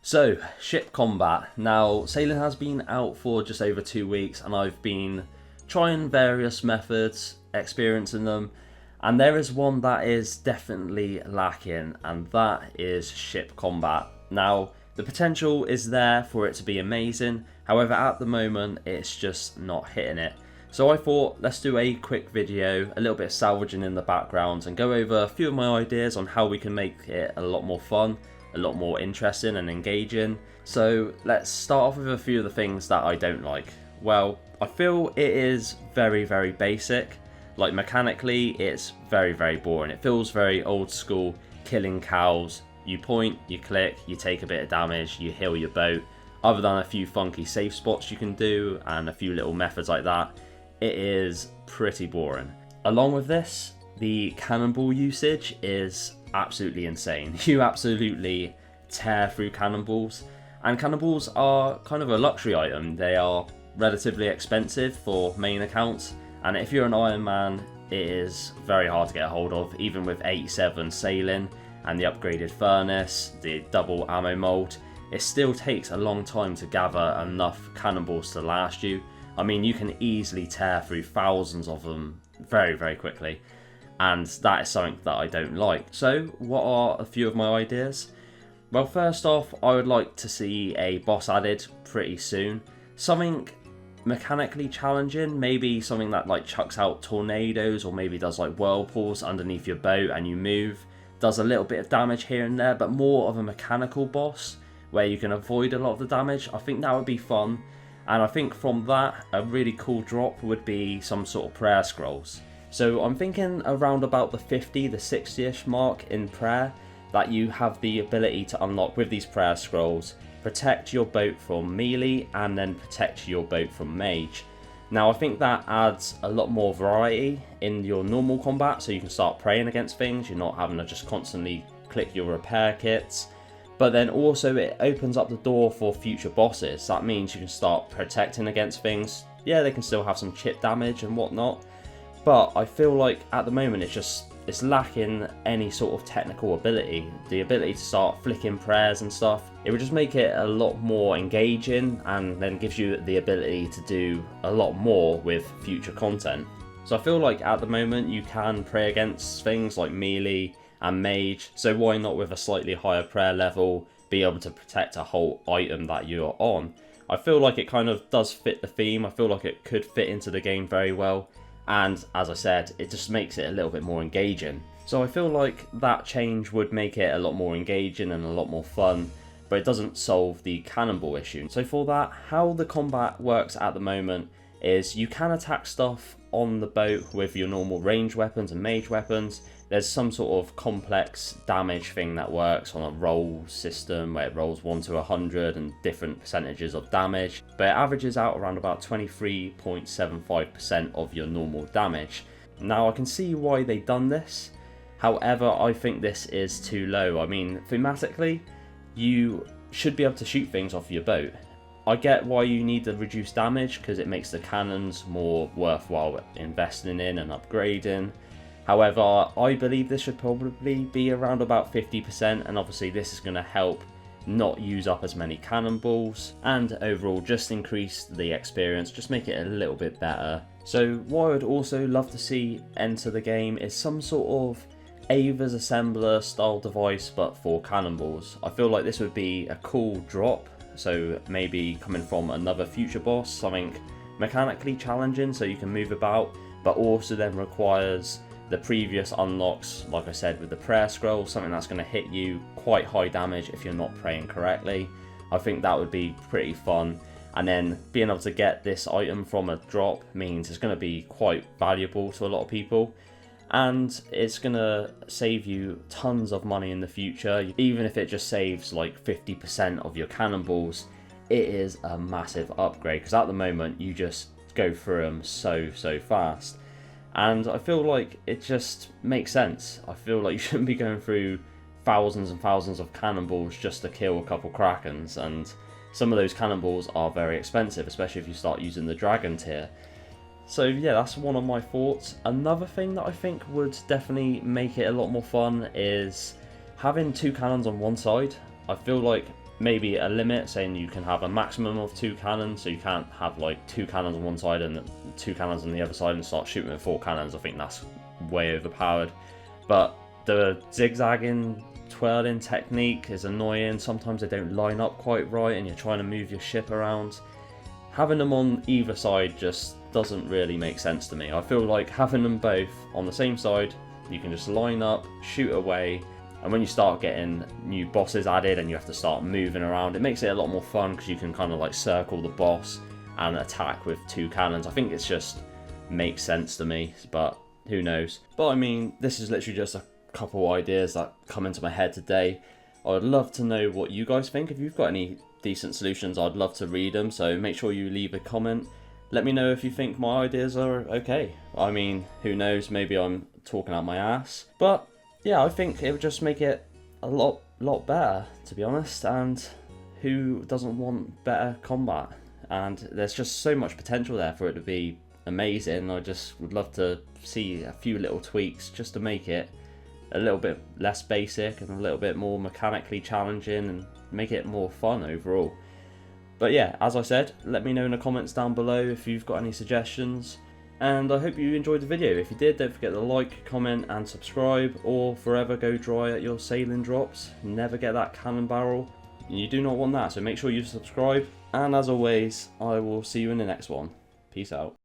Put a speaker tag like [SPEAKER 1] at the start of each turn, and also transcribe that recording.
[SPEAKER 1] So, ship combat. Now, sailing has been out for just over 2 weeks and I've been trying various methods, experiencing them, and there is one that is definitely lacking, and that is ship combat. Now, the potential is there for it to be amazing, however at the moment it's just not hitting it. So I thought, let's do a quick video, a little bit of salvaging in the background, and go over a few of my ideas on how we can make it a lot more fun, a lot more interesting and engaging. So let's start off with a few of the things that I don't like. Well, I feel it is very basic. Like mechanically, it's very boring. It feels very old school, killing cows. You point, you click, you take a bit of damage, you heal your boat. Other than a few funky safe spots you can do and a few little methods like that, it is pretty boring. Along with this, the cannonball usage is absolutely insane. You absolutely tear through cannonballs, and cannonballs are kind of a luxury item. They are relatively expensive for main accounts, and if you're an Iron Man, it is very hard to get a hold of, even with 87 sailing and the upgraded furnace, the double ammo mold. It still takes a long time to gather enough cannonballs to last you. I mean, you can easily tear through thousands of them very quickly, and that is something that I don't like. So what are a few of my ideas? Well, first off, I would like to see a boss added pretty soon. Something mechanically challenging, maybe something that like chucks out tornadoes, or maybe does like whirlpools underneath your boat and you move. Does a little bit of damage here and there, but more of a mechanical boss where you can avoid a lot of the damage. I think that would be fun. And I think from that, a really cool drop would be some sort of prayer scrolls. So I'm thinking around about the 50, the 60ish mark in prayer, that you have the ability to unlock with these prayer scrolls, protect your boat from melee and then protect your boat from mage. Now I think that adds a lot more variety in your normal combat, so you can start praying against things, you're not having to just constantly click your repair kits. But then also it opens up the door for future bosses. That means you can start protecting against things. Yeah, they can still have some chip damage and whatnot, but I feel like at the moment it's lacking any sort of technical ability. The ability to start flicking prayers and stuff. It would just make it a lot more engaging, and then gives you the ability to do a lot more with future content. So I feel like at the moment you can pray against things like melee and mage, so why not with a slightly higher prayer level be able to protect a whole item that you're on? I feel like it kind of does fit the theme. I feel like it could fit into the game very well, and as I said, it just makes it a little bit more engaging. So I feel like that change would make it a lot more engaging and a lot more fun, but it doesn't solve the cannonball issue. So for that, how the combat works at the moment is you can attack stuff on the boat with your normal range weapons and mage weapons. There's some sort of complex damage thing that works on a roll system where it rolls 1 to 100 and different percentages of damage, but it averages out around about 23.75% of your normal damage. Now I can see why they've done this, however I think this is too low. I mean, thematically, you should be able to shoot things off your boat. I get why you need the reduced damage because it makes the cannons more worthwhile investing in and upgrading. However, I believe this should probably be around about 50%, and obviously this is going to help not use up as many cannonballs and overall just increase the experience, just make it a little bit better. So what I would also love to see enter the game is some sort of Ava's assembler style device but for cannonballs. I feel like this would be a cool drop, so maybe coming from another future boss, something mechanically challenging so you can move about, but also then requires the previous unlocks, like I said, with the prayer scroll, something that's going to hit you quite high damage if you're not praying correctly. I think that would be pretty fun, and then being able to get this item from a drop means it's going to be quite valuable to a lot of people, and it's going to save you tons of money in the future. Even if it just saves like 50% of your cannonballs, it is a massive upgrade, because at the moment you just go through them so fast. And I feel like it just makes sense. I feel like you shouldn't be going through thousands and thousands of cannonballs just to kill a couple krakens, and some of those cannonballs are very expensive, especially if you start using the dragon tier. So yeah, that's one of my thoughts. Another thing that I think would definitely make it a lot more fun is having two cannons on one side. I feel like maybe a limit, saying you can have a maximum of 2 cannons, so you can't have like 2 cannons on one side and 2 cannons on the other side and start shooting with 4 cannons. I think that's way overpowered. But the zigzagging, twirling technique is annoying. Sometimes they don't line up quite right and you're trying to move your ship around. Having them on either side just doesn't really make sense to me. I feel like having them both on the same side, you can just line up, shoot away, and when you start getting new bosses added and you have to start moving around, it makes it a lot more fun because you can kind of like circle the boss and attack with 2 cannons. I think it's just makes sense to me, but who knows. But I mean, this is literally just a couple ideas that come into my head today. I would love to know what you guys think. If you've got any decent solutions, I'd love to read them, so make sure you leave a comment. Let me know if you think my ideas are okay. I mean, who knows, maybe I'm talking out my ass, but yeah, I think it would just make it a lot better, to be honest. And who doesn't want better combat? And there's just so much potential there for it to be amazing. I just would love to see a few little tweaks just to make it a little bit less basic and a little bit more mechanically challenging and make it more fun overall. But yeah, as I said, let me know in the comments down below if you've got any suggestions. And I hope you enjoyed the video. If you did, don't forget to like, comment and subscribe, or forever go dry at your sailing drops. Never get that cannon barrel. You do not want that, so make sure you subscribe. And as always, I will see you in the next one. Peace out.